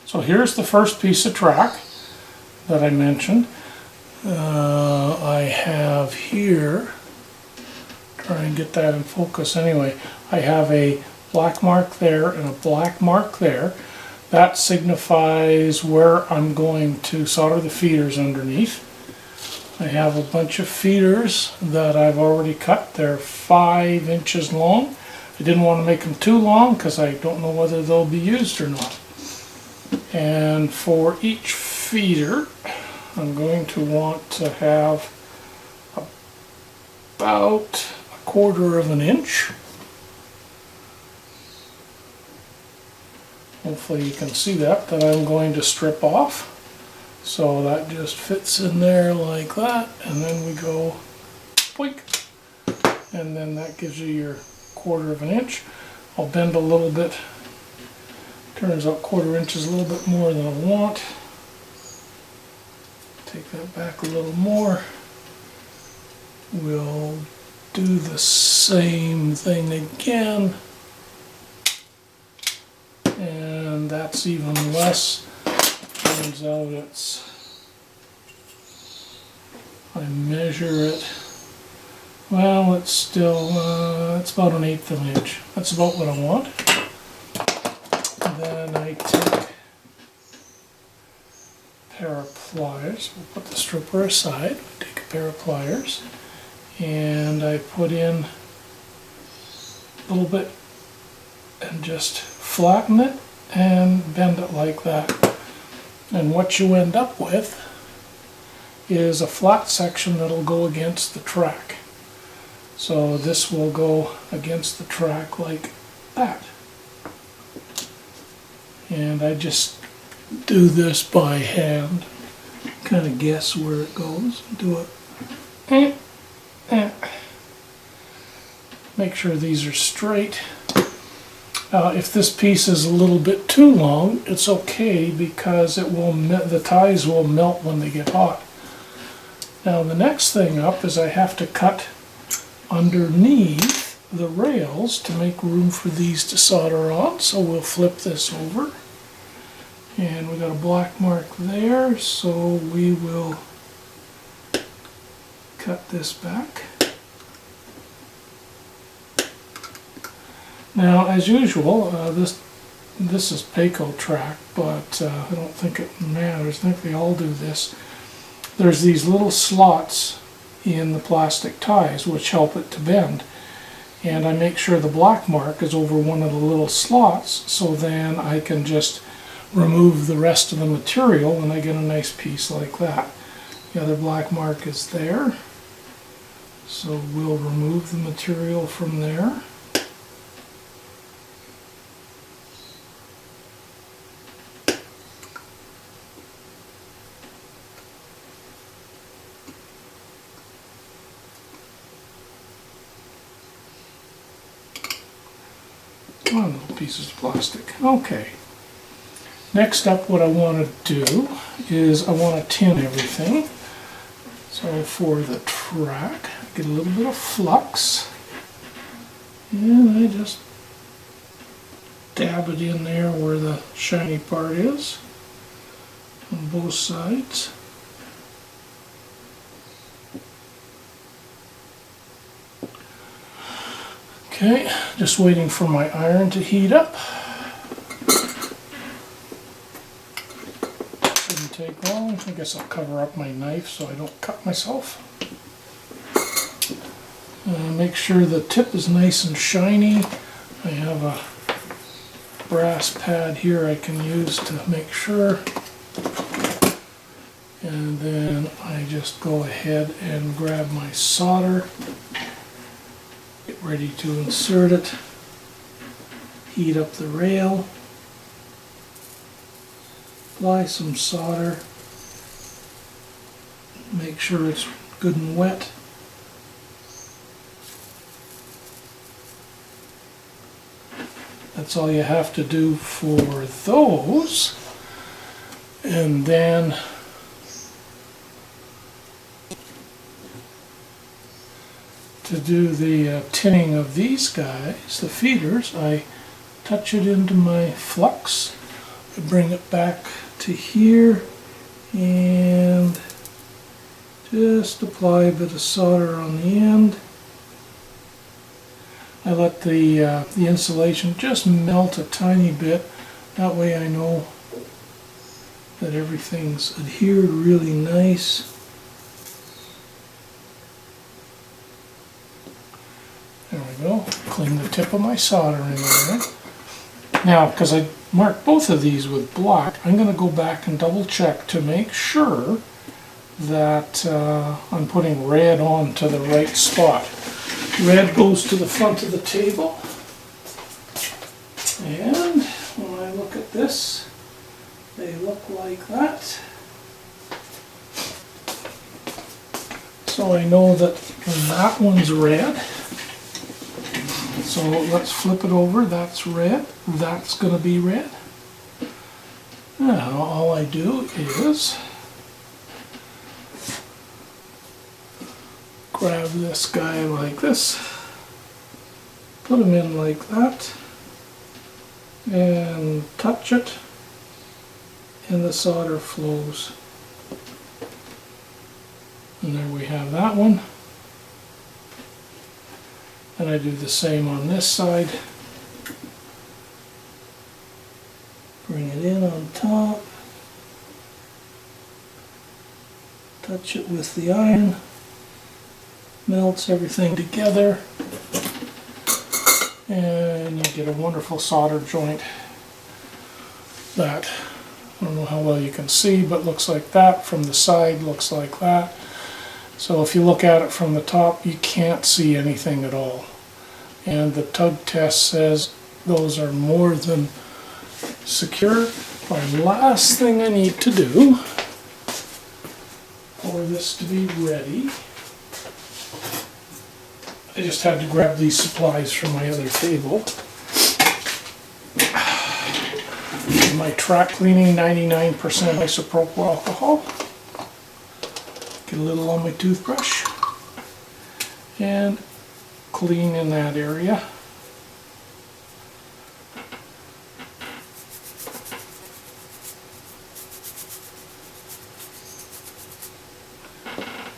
So here's the first piece of track that I mentioned. I have here, try and get that in focus anyway, I have a black mark there and a black mark there. That signifies where I'm going to solder the feeders underneath. I have a bunch of feeders that I've already cut. They're 5 inches long. I didn't want to make them too long because I don't know whether they'll be used or not. And for each feeder, I'm going to want to have about 1/4 inch. Hopefully you can see that I'm going to strip off. So that just fits in there like that, and then we go boink, and then that gives you your 1/4 inch. I'll bend a little bit. Turns out 1/4 inch is a little bit more than I want. Take that back a little more. We'll do the same thing again. And that's even less. Turns out I measure it, well, it's still, it's about 1/8 inch. That's about what I want. And then I take a pair of pliers. We'll put the stripper aside. Take a pair of pliers and I put in a little bit and just flatten it and bend it like that. And what you end up with is a flat section that'll go against the track. So this will go against the track like that. And I just do this by hand, kind of guess where it goes, do it. Make sure these are straight. If this piece is a little bit too long, it's okay because it will the ties will melt when they get hot. Now the next thing up is I have to cut underneath the rails to make room for these to solder on. So we'll flip this over. And we got a black mark there, so we will cut this back. Now, as usual, this is Payco track, but I don't think it matters. I think they all do this. There's these little slots in the plastic ties which help it to bend. And I make sure the black mark is over one of the little slots, so then I can just remove the rest of the material and I get a nice piece like that. The other black mark is there, so we'll remove the material from there. One little pieces of plastic. Okay. Next up, what I want to do is I want to tin everything. So for the track, I get a little bit of flux, and I just dab it in there where the shiny part is on both sides. Okay, just waiting for my iron to heat up. Shouldn't take long. I guess I'll cover up my knife so I don't cut myself. Make sure the tip is nice and shiny. I have a brass pad here I can use to make sure. And then I just go ahead and grab my solder. Get ready to insert it, heat up the rail, apply some solder, make sure it's good and wet. That's all you have to do for those. And then to do the tinning of these guys, the feeders, I touch it into my flux. bring it back to here and just apply a bit of solder on the end. I let the insulation just melt a tiny bit. That way I know that everything's adhered really nice. There we go. Clean the tip of my soldering iron. Now, because I marked both of these with black, I'm going to go back and double check to make sure that I'm putting red on to the right spot. Red goes to the front of the table, and when I look at this, they look like that. So I know that that one's red. So let's flip it over. That's red. That's going to be red. Now all I do is grab this guy like this, put him in like that, and touch it, and the solder flows. And there we have that one. And I do the same on this side. Bring it in on top, touch it with the iron, melts everything together, and you get a wonderful solder joint that, I don't know how well you can see, but looks like that. From the side looks like that. So if you look at it from the top, you can't see anything at all. And the tug test says those are more than secure. My last thing I need to do for this to be ready, I just had to grab these supplies from my other table. My track cleaning 99% isopropyl alcohol. Get a little on my toothbrush and clean in that area.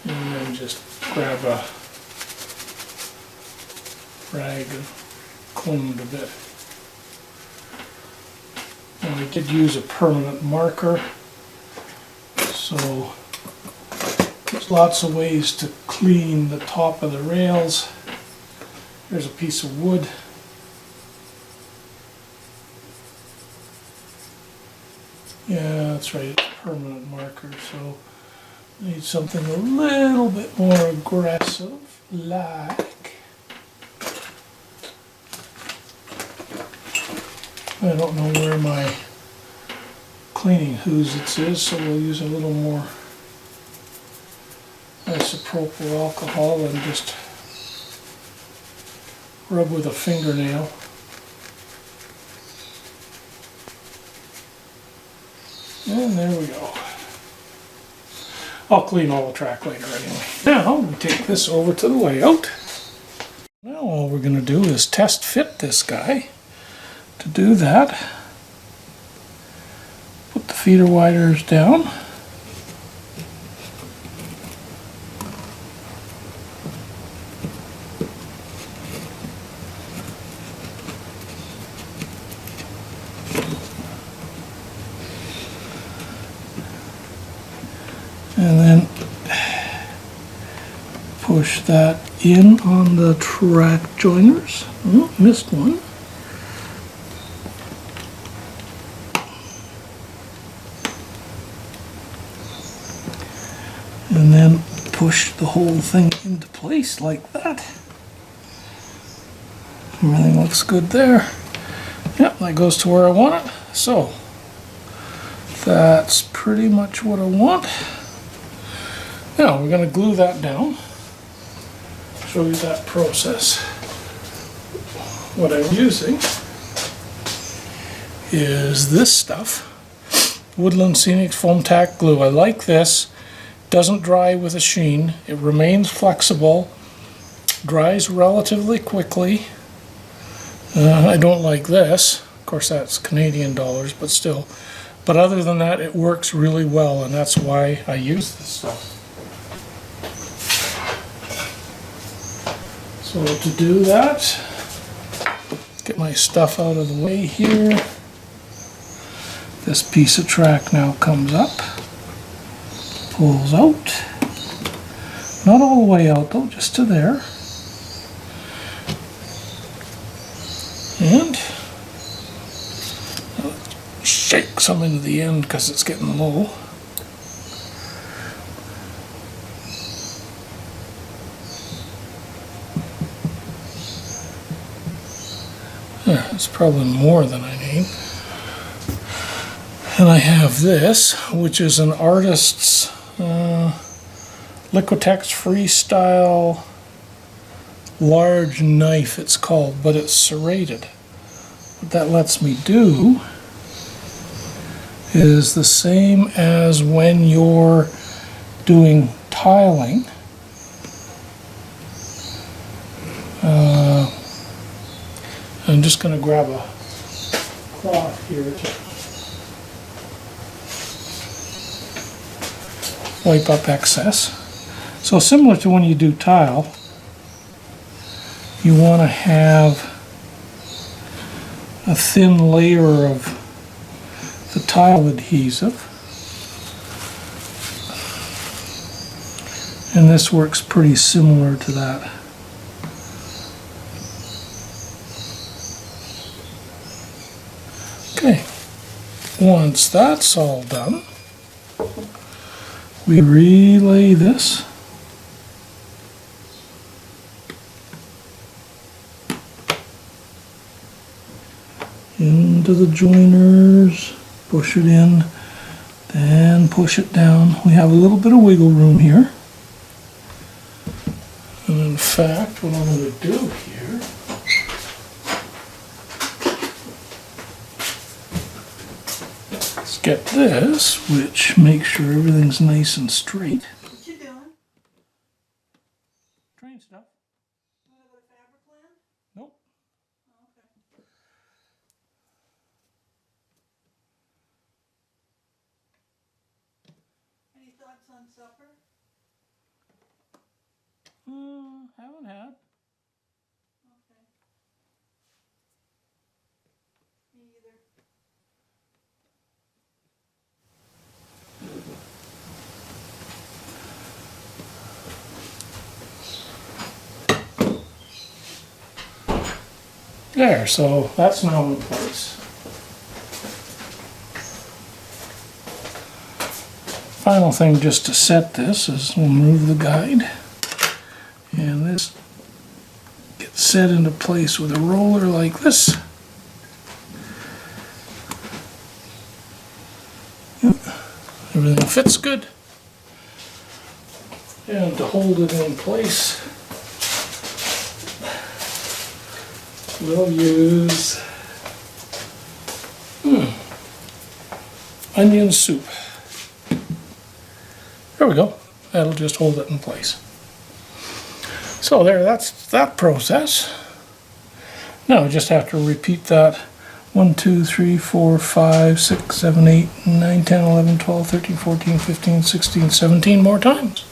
And then just grab a rag and clean it a bit. And I did use a permanent marker, so there's lots of ways to clean the top of the rails. There's a piece of wood. Yeah, that's right, it's a permanent marker, so I need something a little bit more aggressive, like, I don't know where my cleaning whoosits is, so we'll use a little more isopropyl alcohol and just rub with a fingernail. And there we go. I'll clean all the track later anyway. Now we take this over to the layout. Now all we're going to do is test fit this guy. To do that, put the feeder wires down. And then push that in on the track joiners. Oh, missed one. And then push the whole thing into place like that. Everything looks good there. Yep, that goes to where I want it. So that's pretty much what I want. Now we're going to glue that down. Show you that process. What I'm using is this stuff, Woodland Scenic Foam Tack Glue. I like this. Doesn't dry with a sheen. It remains flexible, dries relatively quickly. I don't like this. course, that's Canadian dollars, but still. But other than that, it works really well, and that's why I use this stuff. So to do that, get my stuff out of the way here. This piece of track now comes up, pulls out. Not all the way out though, just to there. And shake some into the end because it's getting low. That's probably more than I need. And I have this, which is an artist's Liquitex Freestyle large knife, it's called, but it's serrated. What that lets me do is the same as when you're doing tiling. I'm just going to grab a cloth here to wipe up excess. So similar to when you do tile, you want to have a thin layer of the tile adhesive, and this works pretty similar to that. Okay, once that's all done, we relay this into the joiners, push it in, then push it down. We have a little bit of wiggle room here. And in fact, what I'm going to do here is get this, which makes sure everything's nice and straight. What you doing? Train stuff. You want to go to Fabric Land? Nope. Oh, okay. Any thoughts on supper? Haven't had. Okay. Me either. There, so that's now in place. Final thing just to set this is we'll move the guide, and this gets set into place with a roller like this. Yep. Everything fits good. And to hold it in place, we'll use onion soup. There we go. That'll just hold it in place. So there, that's that process. Now I just have to repeat that 1, 2, 3, 4, 5, 6, 7, 8, 9, 10, 11, 12, 13, 14, 15, 16, 17 more times.